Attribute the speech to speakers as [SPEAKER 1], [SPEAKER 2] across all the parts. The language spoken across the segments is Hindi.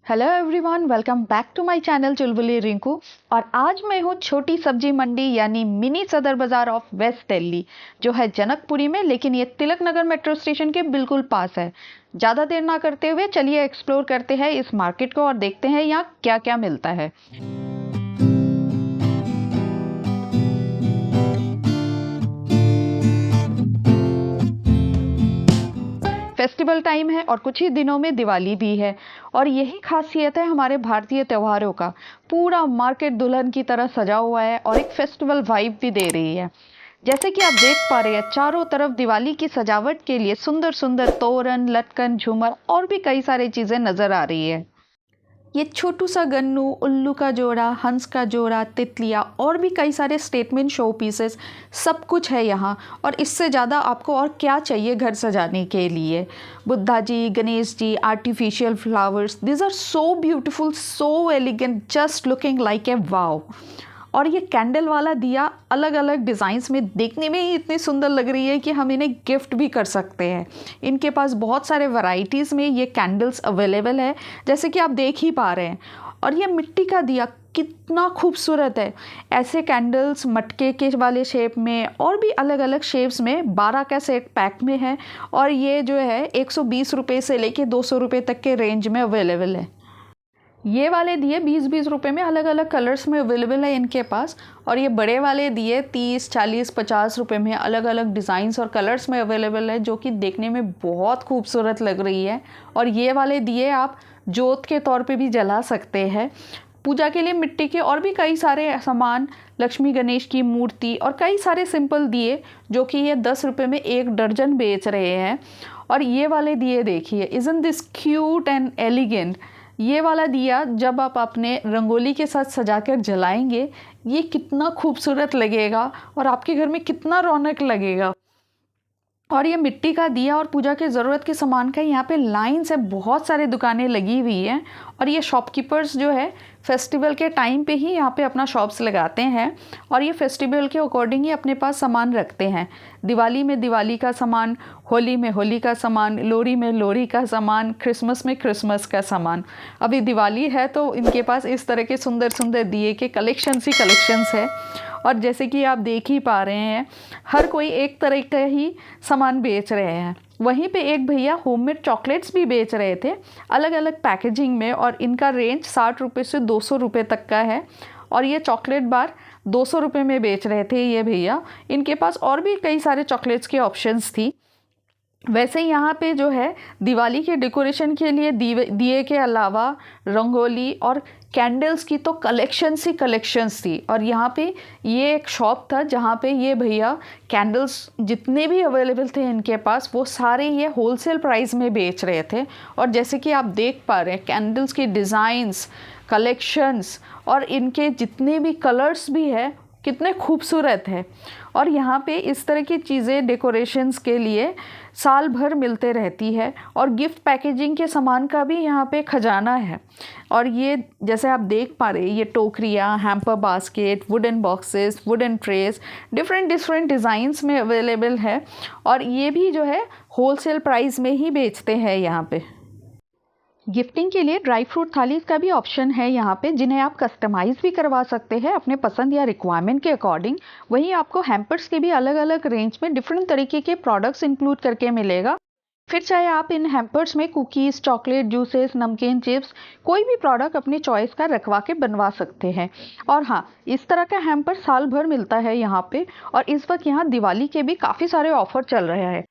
[SPEAKER 1] Hello everyone, welcome back to my channel Chulbuli Rinku. और आज मैं हूँ छोटी सब्जी मंडी यानी मिनी सदर बाजार ऑफ वेस्ट दिल्ली, जो है जनकपुरी में, लेकिन ये तिलक नगर मेट्रो स्टेशन के बिल्कुल पास है। ज़्यादा देर ना करते हुए चलिए एक्सप्लोर करते हैं इस मार्केट को और देखते हैं यहाँ क्या क्या मिलता है। फेस्टिवल टाइम है और कुछ ही दिनों में दिवाली भी है, और यही खासियत है हमारे भारतीय त्योहारों का। पूरा मार्केट दुल्हन की तरह सजा हुआ है और एक फेस्टिवल वाइब भी दे रही है। जैसे कि आप देख पा रहे हैं, चारों तरफ दिवाली की सजावट के लिए सुंदर सुंदर तोरण, लटकन, झूमर और भी कई सारी चीजें नजर आ रही है। ये छोटू सा गन्नू, उल्लू का जोड़ा, हंस का जोड़ा, तितलियाँ और भी कई सारे स्टेटमेंट शो पीसेस, सब कुछ है यहाँ। और इससे ज़्यादा आपको और क्या चाहिए घर सजाने के लिए। Buddha ji, Ganesh ji, artificial flowers, this are so beautiful, so elegant, just looking like a wow. और ये कैंडल वाला दिया अलग अलग डिज़ाइंस में देखने में ही इतनी सुंदर लग रही है कि हम इन्हें गिफ्ट भी कर सकते हैं। इनके पास बहुत सारे वैरायटीज़ में ये कैंडल्स अवेलेबल है, जैसे कि आप देख ही पा रहे हैं। और ये मिट्टी का दिया कितना खूबसूरत है। ऐसे कैंडल्स मटके के वाले शेप में और भी अलग अलग शेप्स में 12 का सेट पैक में है। और ये जो है 120 रुपये से लेके 200 रुपये तक के रेंज में अवेलेबल है। ये वाले दिए 20-20 रुपये में अलग अलग कलर्स में अवेलेबल है इनके पास। और ये बड़े वाले दिए 30, 40, 50 रुपये में अलग अलग डिज़ाइंस और कलर्स में अवेलेबल है, जो कि देखने में बहुत खूबसूरत लग रही है। और ये वाले दिए आप जोत के तौर पे भी जला सकते हैं। पूजा के लिए मिट्टी के और भी कई सारे सामान, लक्ष्मी गणेश की मूर्ति और कई सारे सिंपल दिए, जो कि ये 10 रुपये में 1 दर्जन बेच रहे हैं। और ये वाले दिए देखिए, isn't this cute and elegant. ये वाला दिया जब आप अपने रंगोली के साथ सजाकर जलाएंगे, ये कितना खूबसूरत लगेगा और आपके घर में कितना रौनक लगेगा। और ये मिट्टी का दिया और पूजा के ज़रूरत के सामान का यहाँ पे लाइन से बहुत सारे दुकानें लगी हुई हैं। और ये शॉपकीपर्स जो है फेस्टिवल के टाइम पे ही यहाँ पे अपना शॉप्स लगाते हैं, और ये फेस्टिवल के अकॉर्डिंग ही अपने पास सामान रखते हैं। दिवाली में दिवाली का सामान, होली में होली का सामान, लोहड़ी में लोहड़ी का सामान, क्रिसमस में क्रिसमस का सामान। अभी दिवाली है तो इनके पास इस तरह के सुंदर सुंदर दिए के कलेक्शंस ही कलेक्शंस है। और जैसे कि आप देख ही पा रहे हैं, हर कोई एक तरह का ही सामान बेच रहे हैं। वहीं पे एक भैया होममेड चॉकलेट्स भी बेच रहे थे अलग अलग पैकेजिंग में, और इनका रेंज 60 रुपये से 200 रुपये तक का है। और ये चॉकलेट बार 200 रुपये में बेच रहे थे ये भैया। इनके पास और भी कई सारे चॉकलेट्स के ऑप्शंस थी। वैसे यहाँ पे जो है दिवाली के डेकोरेशन के लिए दिए के अलावा रंगोली और कैंडल्स की तो कलेक्शंस ही कलेक्शंस थी। और यहाँ पे ये एक शॉप था जहाँ पे ये भैया कैंडल्स जितने भी अवेलेबल थे इनके पास, वो सारे ये होलसेल प्राइस में बेच रहे थे। और जैसे कि आप देख पा रहे हैं, कैंडल्स की डिज़ाइंस, कलेक्शंस और इनके जितने भी कलर्स भी है, कितने खूबसूरत है। और यहाँ पे इस तरह की चीज़ें डेकोरेशंस के लिए साल भर मिलते रहती है। और गिफ्ट पैकेजिंग के सामान का भी यहाँ पे खजाना है। और ये जैसे आप देख पा रहे हैं, ये टोकरियाँ, hamper basket, wooden boxes, wooden trace, different designs में अवेलेबल है। और ये भी जो है होलसेल प्राइस में ही बेचते हैं यहाँ पे। गिफ्टिंग के लिए ड्राई फ्रूट थाली का भी ऑप्शन है यहाँ पे, जिन्हें आप कस्टमाइज़ भी करवा सकते हैं अपने पसंद या रिक्वायरमेंट के अकॉर्डिंग। वहीं आपको हैम्पर्स के भी अलग अलग रेंज में डिफरेंट तरीके के प्रोडक्ट्स इंक्लूड करके मिलेगा। फिर चाहे आप इन हैम्पर्स में कुकीज़, चॉकलेट, जूसेस, नमकीन, चिप्स, कोई भी प्रोडक्ट अपनी चॉइस का रखवा के बनवा सकते हैं। और हाँ, इस तरह का हैम्पर साल भर मिलता है यहाँ पे। और इस वक्त यहाँ दिवाली के भी काफ़ी सारे ऑफर चल रहे हैं।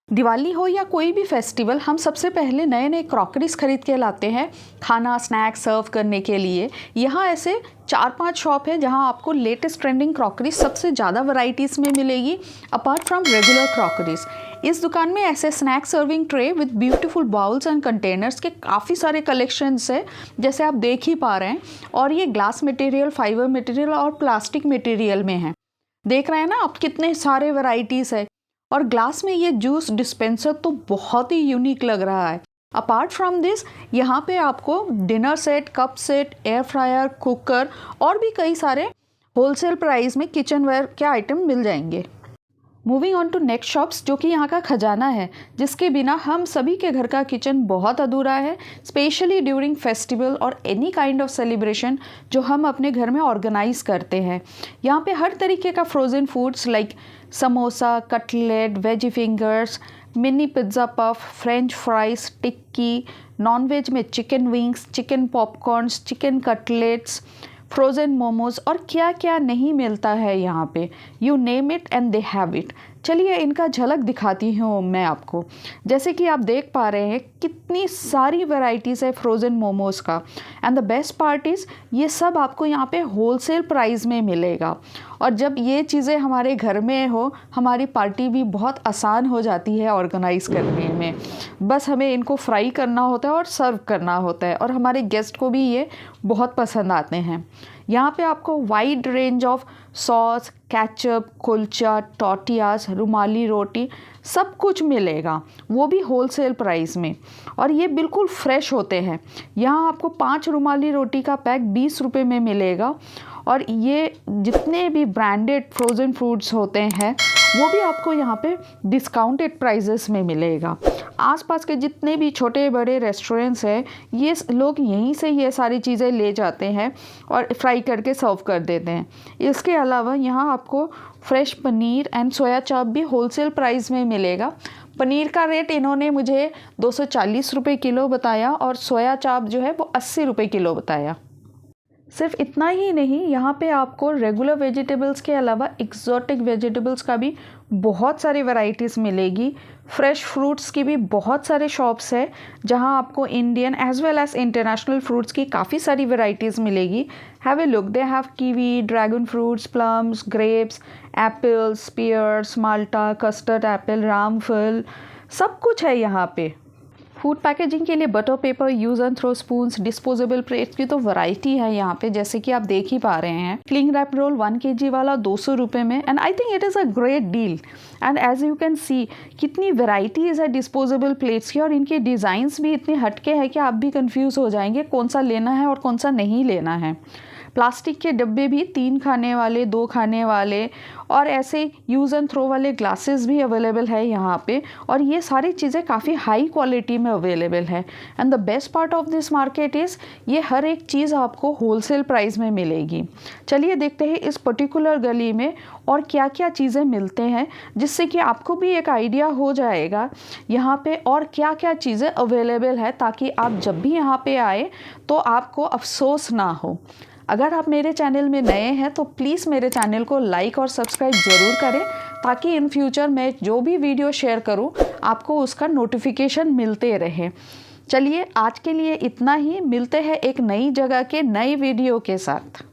[SPEAKER 1] दिवाली हो या कोई भी फेस्टिवल, हम सबसे पहले नए नए क्रॉकरीज खरीद के लाते हैं खाना स्नैक्स सर्व करने के लिए। यहाँ ऐसे 4-5 शॉप है जहाँ आपको लेटेस्ट ट्रेंडिंग क्रॉकरी सबसे ज़्यादा वैरायटीज़ में मिलेगी, अपार्ट फ्रॉम रेगुलर क्रॉकरीज। इस दुकान में ऐसे snack serving tray with beautiful bowls and containers के काफ़ी सारे कलेक्शंस है, जैसे आप देख ही पा रहे हैं। और ये ग्लास मटेरियल, फाइबर मटेरियल और प्लास्टिक मटेरियल में है। देख रहे हैं ना आप, कितने सारे वैरायटीज़ है। और ग्लास में ये जूस डिस्पेंसर तो बहुत ही यूनिक लग रहा है। अपार्ट फ्रॉम दिस, यहाँ पे आपको dinner set, cup set, air fryer, cooker और भी कई सारे होलसेल प्राइस में किचन वेयर के आइटम मिल जाएंगे। Moving on to next shops, जो कि यहाँ का खजाना है, जिसके बिना हम सभी के घर का किचन बहुत अधूरा है, स्पेशली ड्यूरिंग फेस्टिवल और एनी काइंड ऑफ सेलिब्रेशन जो हम अपने घर में ऑर्गेनाइज करते हैं। यहाँ पे हर तरीके का frozen foods like samosa, cutlet, veggie fingers, mini pizza puff, french fries, tikki, non veg में chicken wings, chicken popcorns, chicken cutlets, frozen momos और क्या क्या नहीं मिलता है यहाँ पे। You name it and they have it. चलिए इनका झलक दिखाती हूँ मैं आपको। जैसे कि आप देख पा रहे हैं कितनी सारी वैरायटीज़ है फ्रोज़न मोमोज़ का। And the best part is ये सब आपको यहाँ पे होलसेल प्राइस में मिलेगा। और जब ये चीज़ें हमारे घर में हो, हमारी पार्टी भी बहुत आसान हो जाती है ऑर्गेनाइज़ करने में। बस हमें इनको फ्राई करना होता है और सर्व करना होता है, और हमारे गेस्ट को भी ये बहुत पसंद आते हैं। यहाँ पे आपको wide range of sauce, ketchup, kulcha, tortillas, rumali roti सब कुछ मिलेगा, वो भी होलसेल प्राइस में। और ये बिल्कुल फ्रेश होते हैं। यहाँ आपको 5 रुमाली रोटी का पैक 20 रुपये में मिलेगा। और ये जितने भी ब्रांडेड फ्रोज़न फूड्स होते हैं वो भी आपको यहाँ पे डिस्काउंटेड प्राइजेस में मिलेगा। आसपास के जितने भी छोटे बड़े रेस्टोरेंट्स हैं, ये लोग यहीं से ये सारी चीज़ें ले जाते हैं और फ्राई करके सर्व कर देते हैं। इसके अलावा यहाँ आपको फ्रेश पनीर एंड सोया चाप भी होलसेल प्राइस में मिलेगा। पनीर का रेट इन्होंने मुझे 240 रुपये किलो बताया और सोया चाप जो है वो 80 रुपये किलो बताया। सिर्फ इतना ही नहीं, यहाँ पे आपको रेगुलर वेजिटेबल्स के अलावा एक्जॉटिक वेजिटेबल्स का भी बहुत सारी वैरायटीज़ मिलेगी। फ्रेश फ्रूट्स की भी बहुत सारे शॉप्स है जहाँ आपको Indian as well as international fruits की काफ़ी सारी वैरायटीज़ मिलेगी। Have a look, they have kiwi, dragon fruits, plums, grapes, apples, pears, माल्टा, कस्टर्ड एप्पल, रामफल, सब कुछ है यहाँ पे। फूड पैकेजिंग के लिए butter paper, use and throw spoons, disposable plates की तो वैरायटी है यहाँ पे, जैसे कि आप देख ही पा रहे हैं। क्लिंग रैप रोल 1 kg वाला 200 रुपये में, and I think it is a great deal. And as you can see कितनी वैरायटीज़ है डिस्पोजेबल प्लेट्स की, और इनके डिज़ाइंस भी इतने हटके हैं कि आप भी कंफ्यूज हो जाएंगे कौन सा लेना है और कौन सा नहीं लेना है। प्लास्टिक के डब्बे भी 3 खाने वाले, 2 खाने वाले, और ऐसे यूज़ एंड थ्रो वाले ग्लासेस भी अवेलेबल है यहाँ पे। और ये सारी चीज़ें काफ़ी हाई क्वालिटी में अवेलेबल है। And the best part of this market is ये हर एक चीज़ आपको होलसेल प्राइस में मिलेगी। चलिए देखते हैं इस पर्टिकुलर गली में और क्या क्या चीज़ें मिलते हैं, जिससे कि आपको भी एक आइडिया हो जाएगा यहाँ पे और क्या क्या चीज़ें अवेलेबल है, ताकि आप जब भी यहाँ पे आए तो आपको अफसोस ना हो। अगर आप मेरे चैनल में नए हैं तो प्लीज़ मेरे चैनल को लाइक और सब्सक्राइब ज़रूर करें, ताकि इन फ्यूचर मैं जो भी वीडियो शेयर करूं आपको उसका नोटिफिकेशन मिलते रहे। चलिए आज के लिए इतना ही, मिलते हैं एक नई जगह के नई वीडियो के साथ।